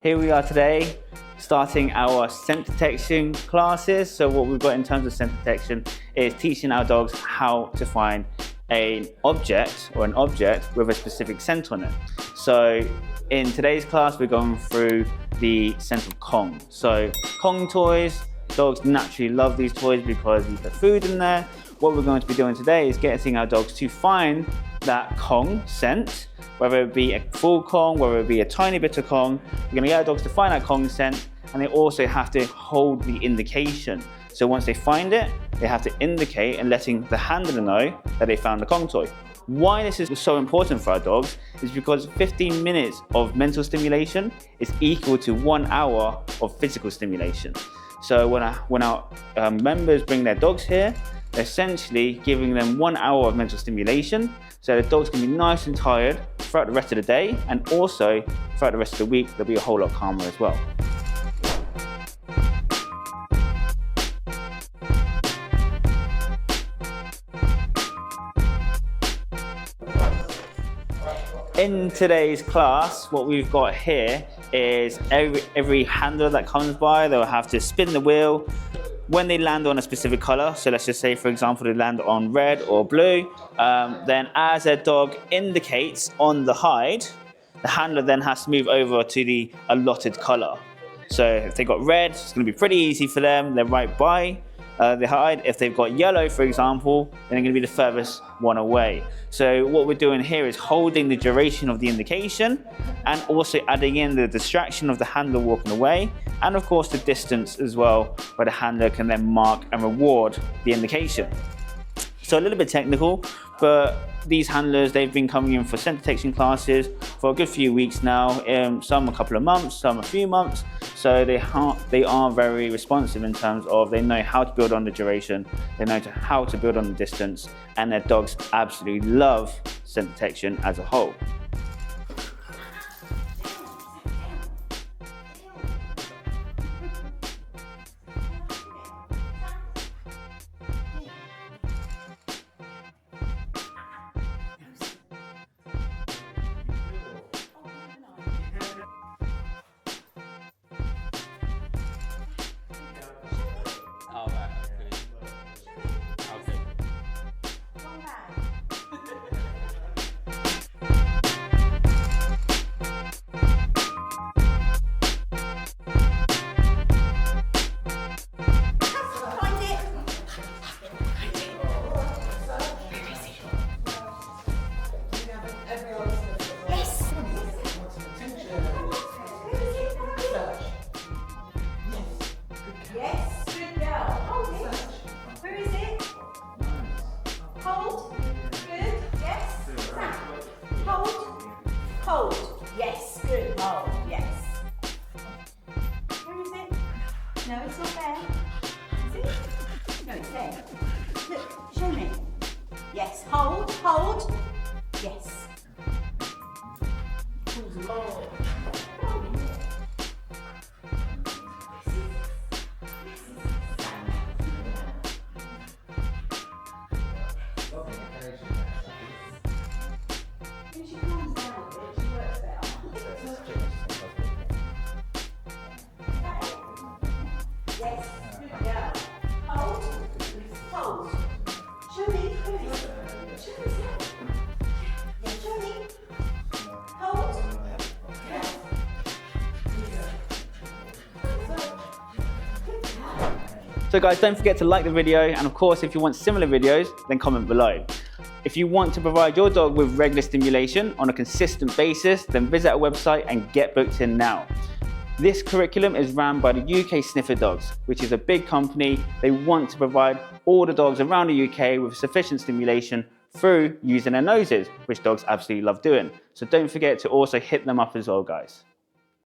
Here we are today, starting our scent detection classes. So what we've got in terms of scent detection is teaching our dogs how to find an object with a specific scent on it. So in today's class, we're going through the scent of Kong. So Kong toys, dogs naturally love these toys because you put food in there. What we're going to be doing today is getting our dogs to find that Kong scent, whether it be a full Kong, whether it be a tiny bit of Kong. We're going to get our dogs to find that Kong scent, and they also have to hold the indication. So once they find it, they have to indicate and letting the handler know that they found the Kong toy. Why this is so important for our dogs is because 15 minutes of mental stimulation is equal to 1 hour of physical stimulation. So when our members bring their dogs here, they're essentially giving them 1 hour of mental stimulation, so the dogs can be nice and tired throughout the rest of the day, and also throughout the rest of the week, they'll be a whole lot calmer as well. In today's class, what we've got here is every handler that comes by, they'll have to spin the wheel. When they land on a specific color, so let's just say, for example, they land on red or blue, then as a dog indicates on the hide, the handler then has to move over to the allotted color. So if they got red, it's going to be pretty easy for them. They're right by the hide. If they've got yellow, for example, then they're going to be the furthest one away. So what we're doing here is holding the duration of the indication and also adding in the distraction of the handler walking away, and of course the distance as well, where the handler can then mark and reward the indication. So a little bit technical, but these handlers, they've been coming in for scent detection classes for a good few weeks now, some a couple of months, some a few months. So they are very responsive in terms of they know how to build on the duration, they know how to build on the distance, and their dogs absolutely love scent detection as a whole. Hold. Yes, good. Hold. Yes. Where is it? No, it's not there. Is it? No, it's there. Look, show me. Yes, hold, hold. Yes. Hold. Yes, good girl. Hold, hold. Show me, show me. Show me. Yeah, show me. Hold. Yes. So guys, don't forget to like the video, and of course, if you want similar videos, then comment below. If you want to provide your dog with regular stimulation on a consistent basis, then visit our website and get booked in now. This curriculum is run by the UK Sniffer Dogs, which is a big company. They want to provide all the dogs around the UK with sufficient stimulation through using their noses, which dogs absolutely love doing. So don't forget to also hit them up as well, guys.